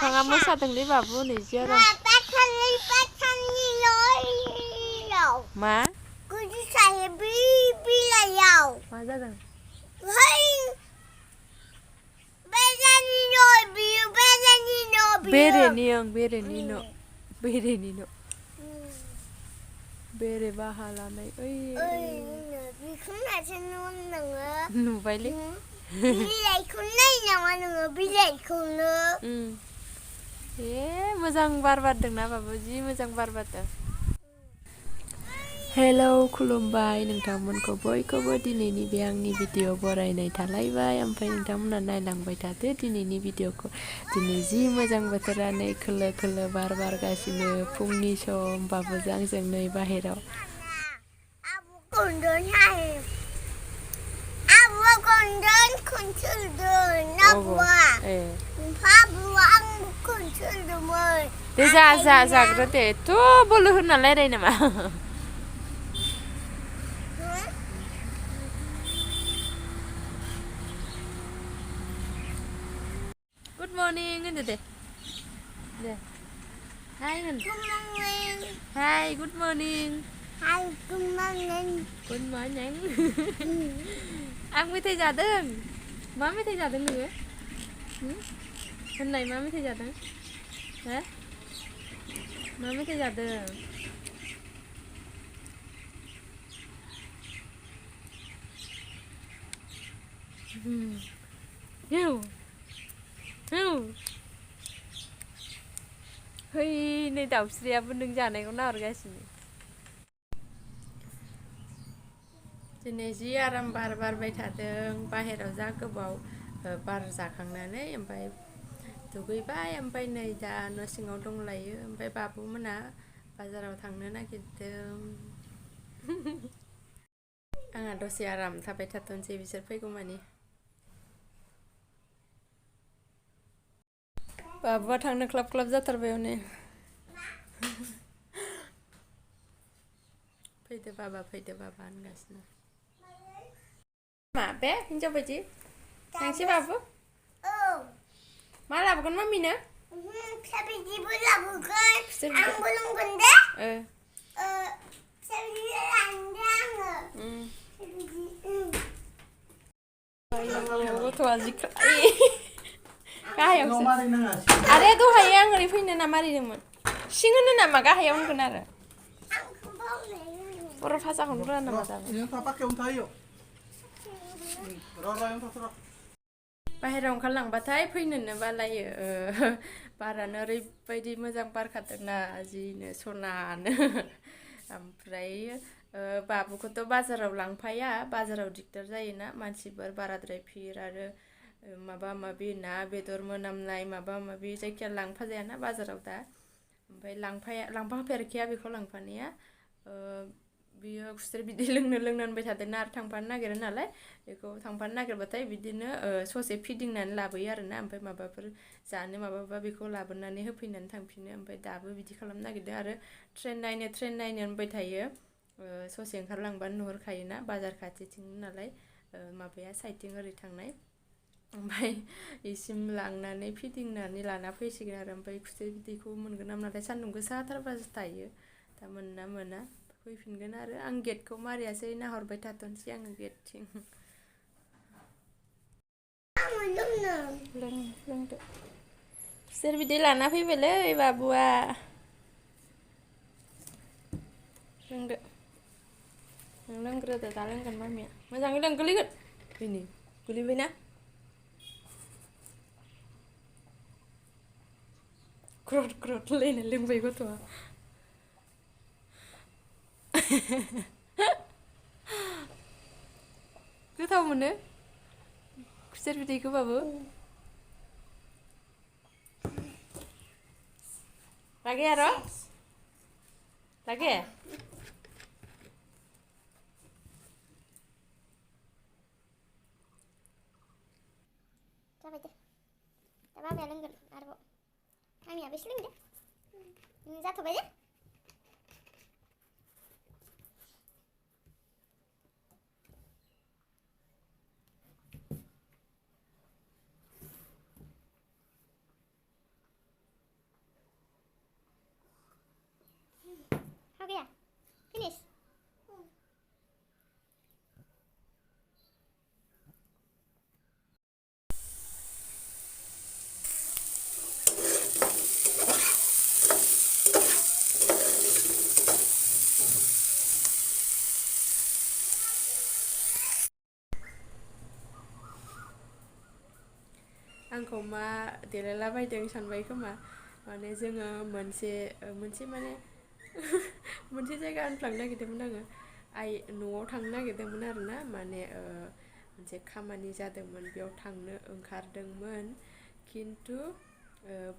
dंफाङा मोसादोंलै बाबु नै जियाराम मा मा जादों बेरेनि न' बेरे बाहा लानाय ओइ नुबायलै बिलाइखौनो नायो नामा नोङो बिलाइखौनो मोजां बार बारदोंना बाबु जि मोजां बार बारदों हेलौ खुलुमबाय नोंथांमोनखौ बयखौबो दिनैनि बे आंनि भिडिअ बरायनाय थालायबाय ओमफ्राय नोंथांमोना नायलांबाय थादो दिनैनि भिडिअखौ दिनै जि मोजां बोथोरानो खोलो खोलो बार बारगासिनो फुंनि सम बाबुजों आंजों नै बाहेराव दे जाग्रो दे एथ' बोलो होना रायलाय नामा गुड मर्निं होनदो दे हाय होन हाय गुड मर्निं आं मेथाइ जादों मा मेथाइ जादों नोङो होननाय मा मेथाइ जादों हो मा मेथाइ जादों है नै दाउस्रियाबो नों जानायखौ नाहरगासिनो दिनै जि आराम बार बारबाय थादों बाहेराव जा गोबाव बार जाखांनानै ओमफ्राय दुगैबाय ओमफ्राय नै दा न' सिङाव दंलायो ओमफ्राय बाबु मोना बाजाराव थांनो नागिरदों आंहा दसे आराम थाबाय थाथ'नोसै बिसोर फैगौमानि बाबुआ थांनो क्लाब क्लाब जाथारबाय हनै फैदो बाबा होनगासिनो मा बे हिन्जाव बायदि थांसै बाबु मा लाबोगोन मामिनो फिसा बिदिबो लाबोगोन आंबो लोंगोन दे फिसा बिदि लांदो आङो गथ'आ जि गाहायावसो आरे दहाय आं ओरै फैनो ना मारिदोंमोन सिं होनो नामा गाहायाव होनगोन आरो बर' भाषाखौनो रोङा नामा दाबो बाहेरायाव ओंखारलांबाथाय फैनोनो बालायो बारानो ओरैबायदि मोजां बारखादोंना जिनो सनानो ओमफ्राय बाबुखौथ' बाजाराव लांफाया बाजाराव दिगदार जायोना मानसिफोर बाराद्राय भिर आरो माबा माबि ना बेदर मोनामनाय माबा माबि जायखिया लांफाजायाना बाजाराव दा ओमफ्राय लांफाफेरखाया बेखौ लांफानाया बियो खुसेर बिदै लोंनो होनबाय थादोंना आरो थांफानो नागिरो नालाय बेखौ थांफानो नागिरबाथाय बिदिनो ससे फिदिंनानै लाबोयो आरोना ओमफ्राय माबाफोर जानो माबाबा बेखौ लाबोनानै होफैनानै थांफिनो ओमफ्राय दाबो बिदि खालामनो नागिरदों आरो ट्रेन नायनो होनबाय थायो ससे ओंखारलांबानो नुहुरखायोना बाजार खाथिथिं नालाय माबाया साइथिं ओरै थांनाय ओमफ्राय इसिम लांनानै फिदिंनानै लाना फैसिगोन आरो ओमफ्राय खुसेर बिदैखौ मोनगोन ना मोनाथाय सान्दुं गोसाथारबासो थायो दा मोनोना मोना फैफिनगोन आरो आं गेटखौ मारियासै नाहरबाय थाथ'नोसै आङो गेटथिं लोंदो खुसेर बिदै लाना फैबायलै बाबुआ लोंदो नों लोंग्रोदो दा लोंगोन मामिया मोजाङै लों गोलैगोन बेनि गोलैबायना ग्रद ग्रद लायना लोंबाय गथ'आ गोथाव मोनो खुसेर बिदैखौ बाबु लागे आरो लागे जाबाय दे दा मामिया लोंगोन आरोबाव मामियाबो एसे लोंदो जाथ'बाय दे How gaya? Finish. आंखौ मा देलायलाबायदों सानबाय खोमा माने जोङो मोनसे माने मोनसे जायगा होनफ्लांनो नागिरदोंमोन आङो न'आव थांनो नागिरदोंमोन आरोना माने मोनसे खामानि जादोंमोन बेयाव थांनो ओंखारदोंमोन खिन्थु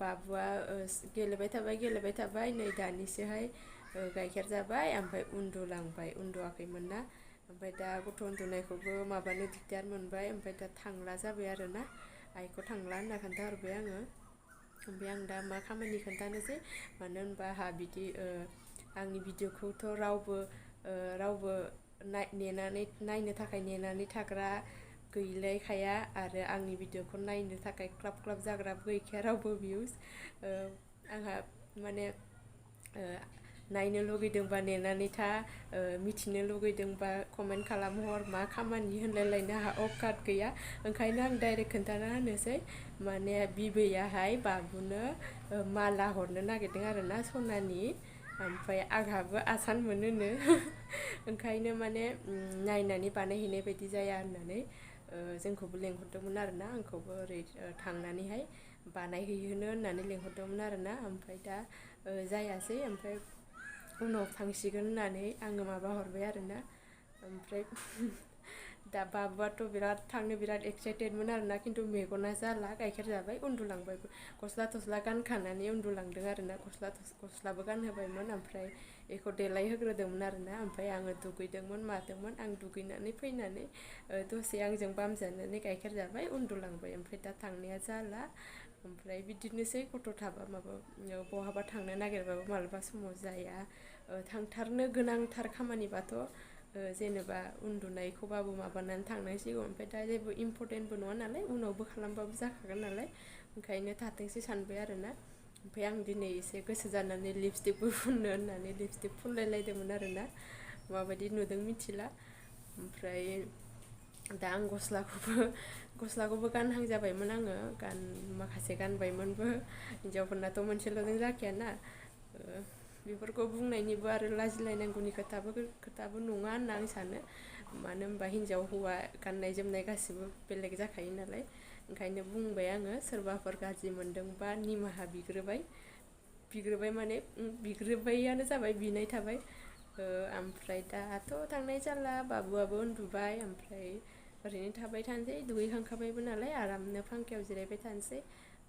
बाबुआ गेलेबाय थाबाय नै दानिसोहाय गाइखेर जाबाय ओमफ्राय उन्दुआखैमोन ना ओमफ्राय दा गथ' उन्दुनायखौबो माबानो दिगदार मोनबाय ओमफ्राय दा थांला जाबाय आरोना आइखौ थांला होनना खोन्थाहरबाय आङो ओमफ्राय आं दा मा खामानि खोन्थानोसै मानो होनबा आंहा बिदि आंनि भिडिअखौथ' रावबो नायनो थाखाय नेनानै थाग्रा गैलायखाया आरो आंनि भिडिअखौ नायनो थाखाय क्लाब जाग्राबो गैखाया रावबो भिउस आंहा माने नायनो लुगैदोंबा नेनानै था मिथिनो लुगैदोंबा कमेन्ट खालामहर मा खामानि होनलायलायनो आंहा अकात गैया ओंखायनो आं डाइरेक्ट खोन्थाना होनोसै माने बिबैयाहाय बाबुनो माला हरनो नागिरदों आरोना सनानि ओमफ्राय आंहाबो आसान मोनोनो ओंखायनो माने नायनानै बानायहैनाय बायदि जाया होननानै जोंखौबो लेंहरदोंमोन आरोना आंखौबो ओरै थांनानैहाय बानायहैहोनो होननानै लेंहरदोंमोन आरोना ओमफ्राय दा जायासै ओमफ्राय उनाव थांसिगोन होननानै आङो माबा हरबाय आरोना ओमफ्राय दा बाबुआथ' थांनो बिराद एक्साइटेडमोन आरोना खिन्थु मेगना जाला गाइखेर जाबाय उन्दुलांबायबो गस्ला थस्ला गानखानानै उन्दुलांदों आरोना गस्लाबो गानहोबायमोन ओमफ्राय बेखौ देलायहोग्रोदोंमोन आरोना ओमफ्राय आङो दुगैदोंमोन मादोंमोन आं दुगैनानै फैनानै दसे आंजों बामजानानै गाइखेर जाबाय उन्दुलांबाय ओमफ्राय दा थांनाया जाला ओमफ्राय बिदिनोसै गथ' थाबा बहाबा थांनो नागिरबाबो मालाबा समाव जाया थांथारनो गोनांथार खामानिबाथ' जेनेबा उन्दुनायखौबाबो माबानानै थांनांसिगौ ओमफ्राय दा जेबो इम्परटेन्टबो नङा नालाय उनावबो खालामबाबो जाखागोन नालाय ओंखायनो थाथोंसै सानबाय आरोना ओमफ्राय आं दिनै एसे गोसो जानानै लिपस्टिकबो फुननो होननानै लिपस्टिक फुनलायलायदोंमोन आरोना माबायदि नुदों मिथिला ओमफ्राय दा आं गस्लाखौबो गानहां जाबायमोन आङो माखासे गानबायमोनबो हिन्जावफोरनाथ' मोनसेल'जों जाखायाना बेफोरखौ बुंनायनिबो आरो लाजिलायनांगौनि खोथाबो नङा होनना आं सानो मानो होनबा हिन्जाव हौवा गाननाय जोमनाय गासिबो बेलेग जाखायो नालाय ओंखायनो बुंबाय आङो सोरबाफोर गाज्रि मोनदोंबा निमाहा बिग्रोबाय माने बिग्रोबायानो जाबाय बिनाय थाबाय ओमफ्राय दाथ' थांनाय जाला बाबुआबो उन्दुबाय ओमफ्राय ओरैनो थाबाय थानोसै दुगैखांखाबायबो नालाय आरामनो फांखायाव जिरायबाय थानोसै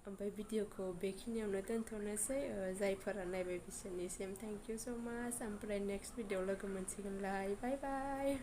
ओमफ्राय भिडिअखौ बेखिनियावनो दोनथ'नोसै जायफोरा नायबाय बिसोरनिसिम थेंक इउ स' माच ओमफ्राय नेक्स्ट भिडिअ लोगो मोनसिगोनलाय बाय बाय